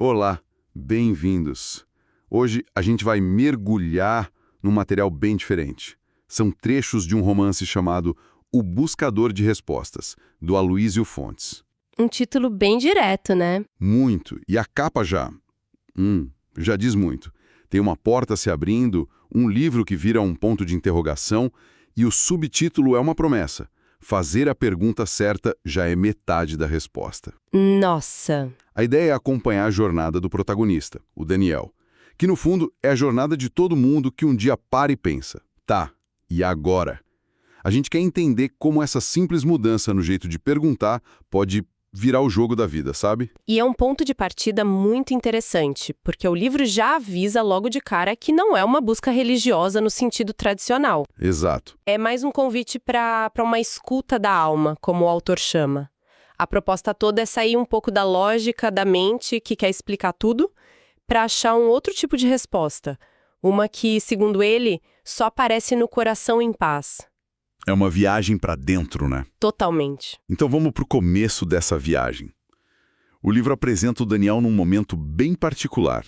Olá, bem-vindos. Hoje a gente vai mergulhar num material bem diferente. São trechos de um romance chamado O Buscador de Respostas, do Aloysio Fontes. Um título bem direto, né? Muito. E a capa já diz muito. Tem uma porta se abrindo, um livro que vira um ponto de interrogação e o subtítulo é uma promessa. Fazer a pergunta certa já é metade da resposta. Nossa! A ideia é acompanhar a jornada do protagonista, o Daniel, que no fundo é a jornada de todo mundo que um dia para e pensa, tá, e agora? A gente quer entender como essa simples mudança no jeito de perguntar pode virar o jogo da vida, sabe? E é um ponto de partida muito interessante, porque o livro já avisa logo de cara que não é uma busca religiosa no sentido tradicional. Exato. É mais um convite para uma escuta da alma, como o autor chama. A proposta toda é sair um pouco da lógica da mente, que quer explicar tudo, para achar um outro tipo de resposta. Uma que, segundo ele, só aparece no coração em paz. É uma viagem para dentro, né? Totalmente. Então vamos para o começo dessa viagem. O livro apresenta o Daniel num momento bem particular.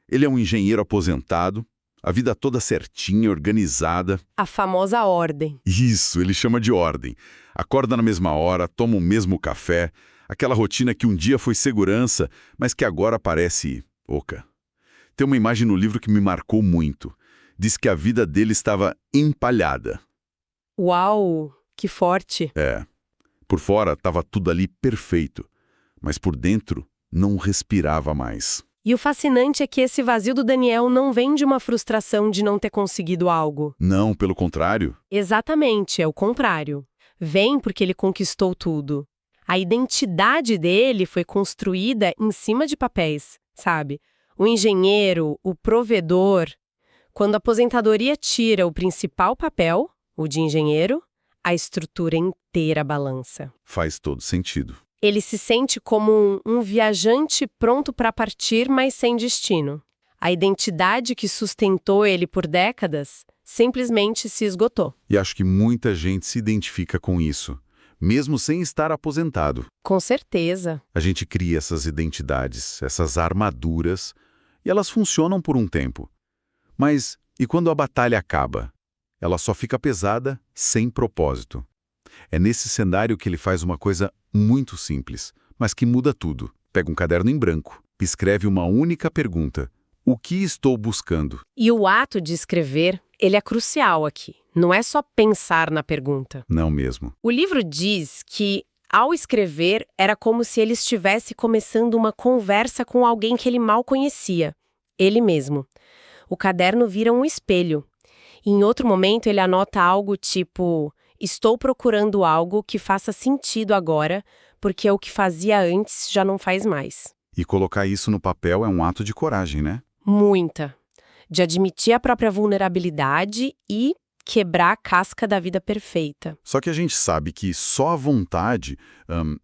Ele é um engenheiro aposentado, a vida toda certinha, organizada. A famosa ordem. Isso, ele chama de ordem. Acorda na mesma hora, toma o mesmo café, aquela rotina que um dia foi segurança, mas que agora parece oca. Tem uma imagem no livro que me marcou muito. Diz que a vida dele estava empalhada. Uau, que forte! É. Por fora estava tudo ali perfeito, mas por dentro não respirava mais. E o fascinante é que esse vazio do Daniel não vem de uma frustração de não ter conseguido algo. Não, pelo contrário. Exatamente, é o contrário. Vem porque ele conquistou tudo. A identidade dele foi construída em cima de papéis, sabe? O engenheiro, o provedor. Quando a aposentadoria tira o principal papel, o de engenheiro, a estrutura inteira balança. Faz todo sentido. Ele se sente como um viajante pronto para partir, mas sem destino. A identidade que sustentou ele por décadas simplesmente se esgotou. E acho que muita gente se identifica com isso, mesmo sem estar aposentado. Com certeza. A gente cria essas identidades, essas armaduras, e elas funcionam por um tempo. Mas e quando a batalha acaba? Ela só fica pesada, sem propósito. É nesse cenário que ele faz uma coisa muito simples, mas que muda tudo. Pega um caderno em branco, escreve uma única pergunta. O que estou buscando? E o ato de escrever, ele é crucial aqui. Não é só pensar na pergunta. Não mesmo. O livro diz que, ao escrever, era como se ele estivesse começando uma conversa com alguém que ele mal conhecia. Ele mesmo. O caderno vira um espelho. E em outro momento ele anota algo tipo: estou procurando algo que faça sentido agora, porque o que fazia antes já não faz mais. E colocar isso no papel é um ato de coragem, né? Muita. De admitir a própria vulnerabilidade e quebrar a casca da vida perfeita. Só que a gente sabe que só a vontade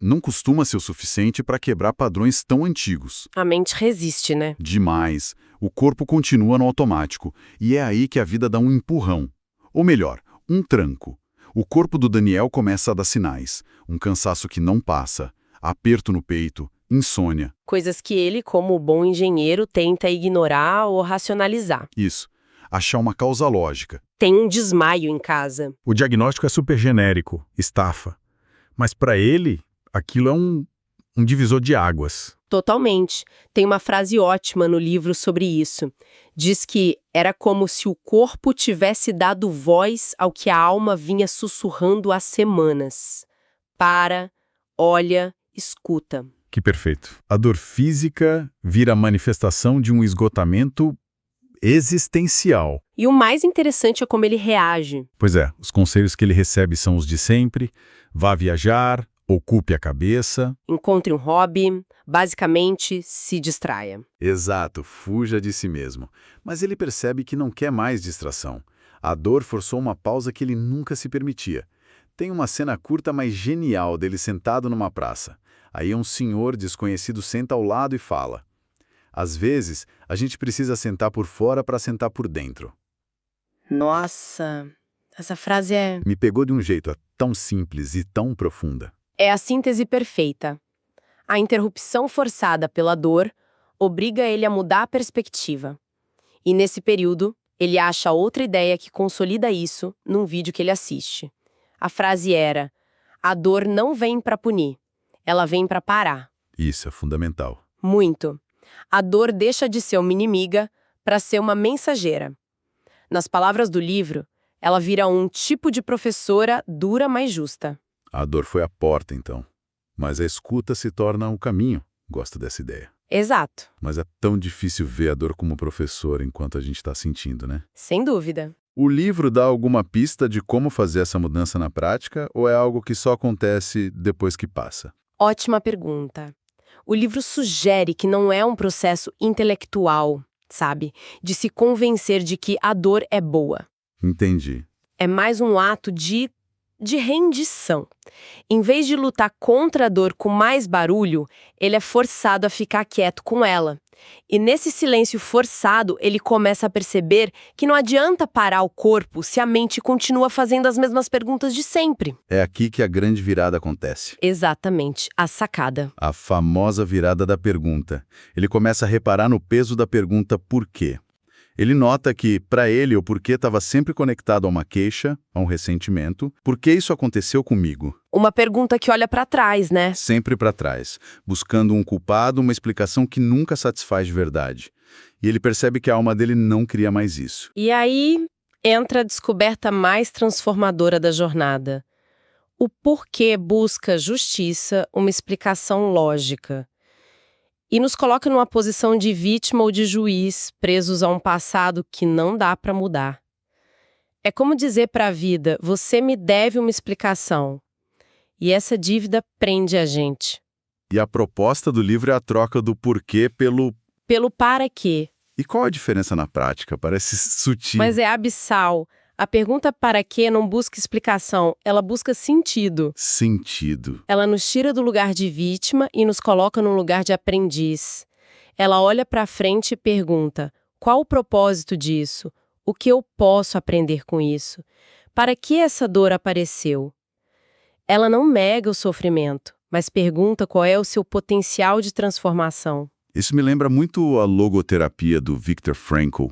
não costuma ser o suficiente para quebrar padrões tão antigos. A mente resiste, né? Demais. O corpo continua no automático, e é aí que a vida dá um empurrão. Ou melhor, um tranco. O corpo do Daniel começa a dar sinais. Um cansaço que não passa, aperto no peito, insônia. Coisas que ele, como bom engenheiro, tenta ignorar ou racionalizar. Isso. Achar uma causa lógica. Tem um desmaio em casa. O diagnóstico é super genérico, estafa. Mas para ele, aquilo é um divisor de águas. Totalmente. Tem uma frase ótima no livro sobre isso. Diz que era como se o corpo tivesse dado voz ao que a alma vinha sussurrando há semanas. Para, olha, escuta. Que perfeito. A dor física vira a manifestação de um esgotamento existencial. E o mais interessante é como ele reage. Pois é, os conselhos que ele recebe são os de sempre. Vá viajar, ocupe a cabeça. Encontre um hobby, basicamente, se distraia. Exato, fuja de si mesmo. Mas ele percebe que não quer mais distração. A dor forçou uma pausa que ele nunca se permitia. Tem uma cena curta, mas genial, dele sentado numa praça. Aí um senhor desconhecido senta ao lado e fala: às vezes, a gente precisa sentar por fora para sentar por dentro. Nossa, essa frase é... Me pegou de um jeito tão simples e tão profunda. É a síntese perfeita. A interrupção forçada pela dor obriga ele a mudar a perspectiva. E nesse período, ele acha outra ideia que consolida isso num vídeo que ele assiste. A frase era: a dor não vem para punir, ela vem para parar. Isso é fundamental. Muito. A dor deixa de ser uma inimiga para ser uma mensageira. Nas palavras do livro, ela vira um tipo de professora dura, mas justa. A dor foi a porta, então. Mas a escuta se torna o caminho. Gosto dessa ideia. Exato. Mas é tão difícil ver a dor como professor enquanto a gente está sentindo, né? Sem dúvida. O livro dá alguma pista de como fazer essa mudança na prática ou é algo que só acontece depois que passa? Ótima pergunta. O livro sugere que não é um processo intelectual, sabe? De se convencer de que a dor é boa. Entendi. É mais um ato de rendição. Em vez de lutar contra a dor com mais barulho, ele é forçado a ficar quieto com ela. E nesse silêncio forçado, ele começa a perceber que não adianta parar o corpo se a mente continua fazendo as mesmas perguntas de sempre. É aqui que a grande virada acontece. Exatamente, a sacada. A famosa virada da pergunta. Ele começa a reparar no peso da pergunta por quê. Ele nota que, para ele, o porquê estava sempre conectado a uma queixa, a um ressentimento. Por que isso aconteceu comigo? Uma pergunta que olha para trás, né? Sempre para trás, buscando um culpado, uma explicação que nunca satisfaz de verdade. E ele percebe que a alma dele não queria mais isso. E aí entra a descoberta mais transformadora da jornada. O porquê busca justiça, uma explicação lógica. E nos coloca numa posição de vítima ou de juiz, presos a um passado que não dá para mudar. É como dizer para a vida: você me deve uma explicação. E essa dívida prende a gente. E a proposta do livro é a troca do porquê pelo... Pelo para quê. E qual a diferença na prática? Parece sutil. Mas é abissal. A pergunta para quê não busca explicação, ela busca sentido. Sentido. Ela nos tira do lugar de vítima e nos coloca num lugar de aprendiz. Ela olha para frente e pergunta: qual o propósito disso? O que eu posso aprender com isso? Para que essa dor apareceu? Ela não nega o sofrimento, mas pergunta qual é o seu potencial de transformação. Isso me lembra muito a logoterapia do Viktor Frankl,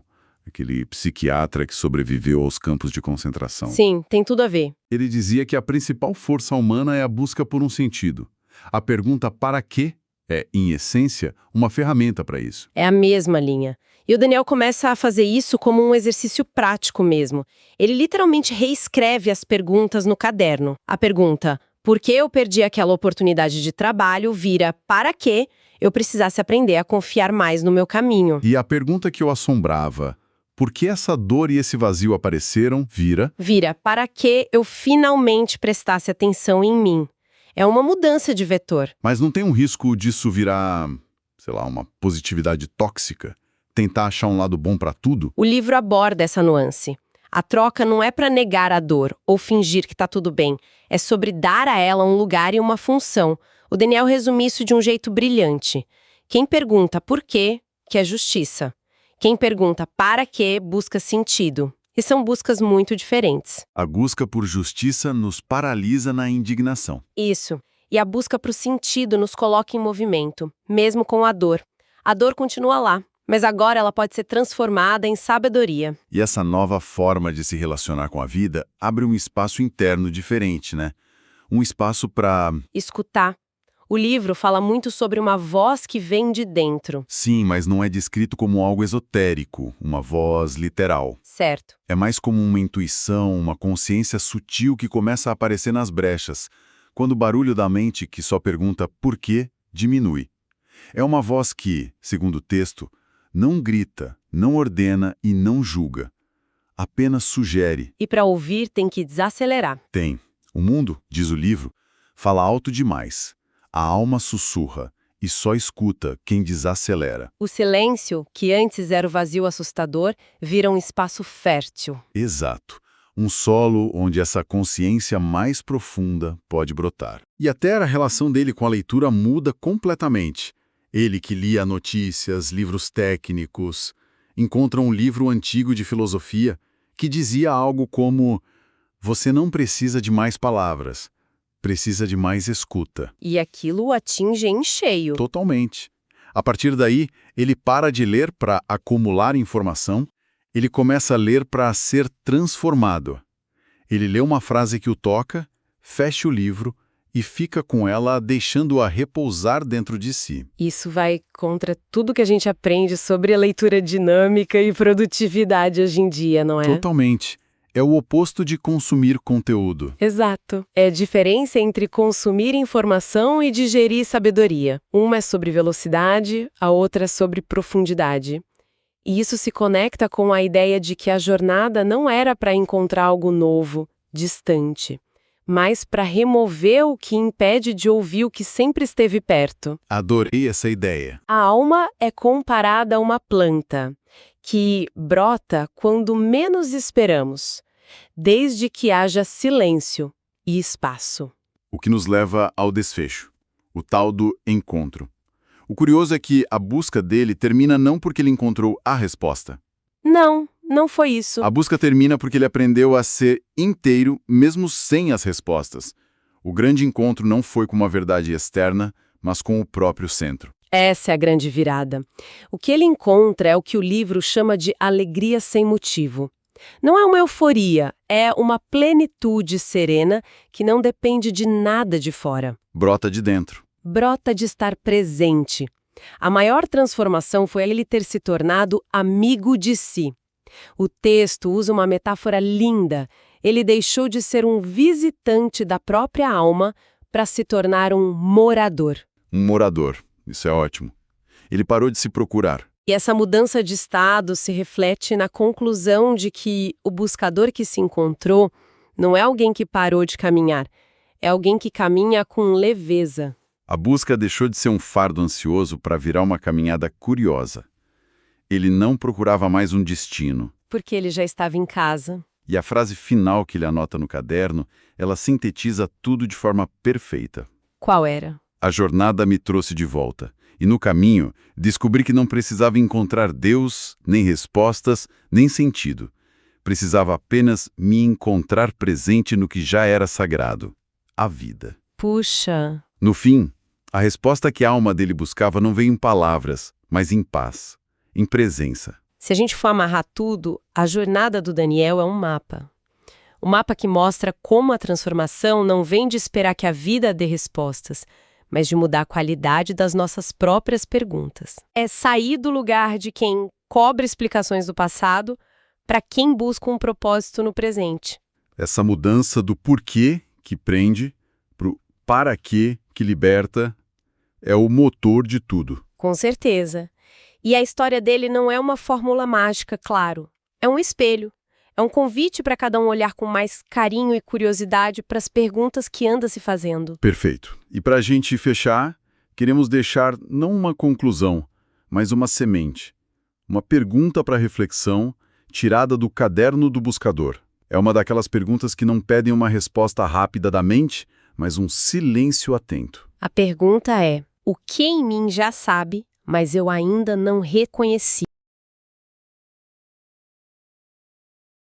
aquele psiquiatra que sobreviveu aos campos de concentração. Sim, tem tudo a ver. Ele dizia que a principal força humana é a busca por um sentido. A pergunta para quê é, em essência, uma ferramenta para isso. É a mesma linha. E o Daniel começa a fazer isso como um exercício prático mesmo. Ele literalmente reescreve as perguntas no caderno. A pergunta: por que eu perdi aquela oportunidade de trabalho? Vira: para que eu precisasse aprender a confiar mais no meu caminho? E a pergunta que o assombrava: por que essa dor e esse vazio apareceram? Vira: para que eu finalmente prestasse atenção em mim? É uma mudança de vetor. mas não tem um risco disso virar, sei lá, uma positividade tóxica? Tentar achar um lado bom para tudo? O livro aborda essa nuance. A troca não é para negar a dor ou fingir que tá tudo bem. É sobre dar a ela um lugar e uma função. O Daniel resume isso de um jeito brilhante. Quem pergunta por quê, quer justiça. Quem pergunta para quê, busca sentido. E são buscas muito diferentes. A busca por justiça nos paralisa na indignação. Isso. E a busca pro sentido nos coloca em movimento, mesmo com a dor. A dor continua lá, mas agora ela pode ser transformada em sabedoria. E essa nova forma de se relacionar com a vida abre um espaço interno diferente, né? Um espaço para... Escutar. O livro fala muito sobre uma voz que vem de dentro. Sim, mas não é descrito como algo esotérico, uma voz literal. Certo. É mais como uma intuição, uma consciência sutil que começa a aparecer nas brechas, quando o barulho da mente que só pergunta por quê diminui. É uma voz que, segundo o texto, não grita, não ordena e não julga. Apenas sugere. E para ouvir tem que desacelerar. Tem. O mundo, diz o livro, fala alto demais. A alma sussurra e só escuta quem desacelera. O silêncio, que antes era o vazio assustador, vira um espaço fértil. Exato. Um solo onde essa consciência mais profunda pode brotar. E até a relação dele com a leitura muda completamente. Ele que lia notícias, livros técnicos, encontra um livro antigo de filosofia que dizia algo como: você não precisa de mais palavras, precisa de mais escuta. E aquilo o atinge em cheio. Totalmente. A partir daí, ele para de ler para acumular informação, ele começa a ler para ser transformado. Ele lê uma frase que o toca, fecha o livro e fica com ela, deixando-a repousar dentro de si. Isso vai contra tudo que a gente aprende sobre a leitura dinâmica e produtividade hoje em dia, não é? Totalmente. É o oposto de consumir conteúdo. Exato. É a diferença entre consumir informação e digerir sabedoria. Uma é sobre velocidade, a outra é sobre profundidade. E isso se conecta com a ideia de que a jornada não era para encontrar algo novo, distante, mas para remover o que impede de ouvir o que sempre esteve perto. Adorei essa ideia. A alma é comparada a uma planta que brota quando menos esperamos, desde que haja silêncio e espaço. O que nos leva ao desfecho, o tal do encontro. O curioso é que a busca dele termina não porque ele encontrou a resposta. Não foi isso. A busca termina porque ele aprendeu a ser inteiro, mesmo sem as respostas. O grande encontro não foi com uma verdade externa, mas com o próprio centro. Essa é a grande virada. O que ele encontra é o que o livro chama de alegria sem motivo. Não é uma euforia, é uma plenitude serena que não depende de nada de fora. Brota de dentro. Brota de estar presente. A maior transformação foi ele ter se tornado amigo de si. O texto usa uma metáfora linda. Ele deixou de ser um visitante da própria alma para se tornar um morador. Um morador. Isso é ótimo. Ele parou de se procurar. E essa mudança de estado se reflete na conclusão de que o buscador que se encontrou não é alguém que parou de caminhar, é alguém que caminha com leveza. A busca deixou de ser um fardo ansioso para virar uma caminhada curiosa. Ele não procurava mais um destino. Porque ele já estava em casa. E a frase final que ele anota no caderno, ela sintetiza tudo de forma perfeita. Qual era? A jornada me trouxe de volta. E no caminho, descobri que não precisava encontrar Deus, nem respostas, nem sentido. Precisava apenas me encontrar presente no que já era sagrado. A vida. Puxa! No fim, a resposta que a alma dele buscava não veio em palavras, mas em paz, em presença. Se a gente for amarrar tudo, a jornada do Daniel é um mapa. Um mapa que mostra como a transformação não vem de esperar que a vida dê respostas, mas de mudar a qualidade das nossas próprias perguntas. É sair do lugar de quem cobra explicações do passado para quem busca um propósito no presente. Essa mudança do porquê que prende pro para quê que liberta é o motor de tudo. Com certeza. E a história dele não é uma fórmula mágica, claro. É um espelho. É um convite para cada um olhar com mais carinho e curiosidade para as perguntas que anda se fazendo. Perfeito. E para a gente fechar, queremos deixar não uma conclusão, mas uma semente. Uma pergunta para reflexão tirada do caderno do buscador. É uma daquelas perguntas que não pedem uma resposta rápida da mente, mas um silêncio atento. A pergunta é: o que em mim já sabe, mas eu ainda não reconheci?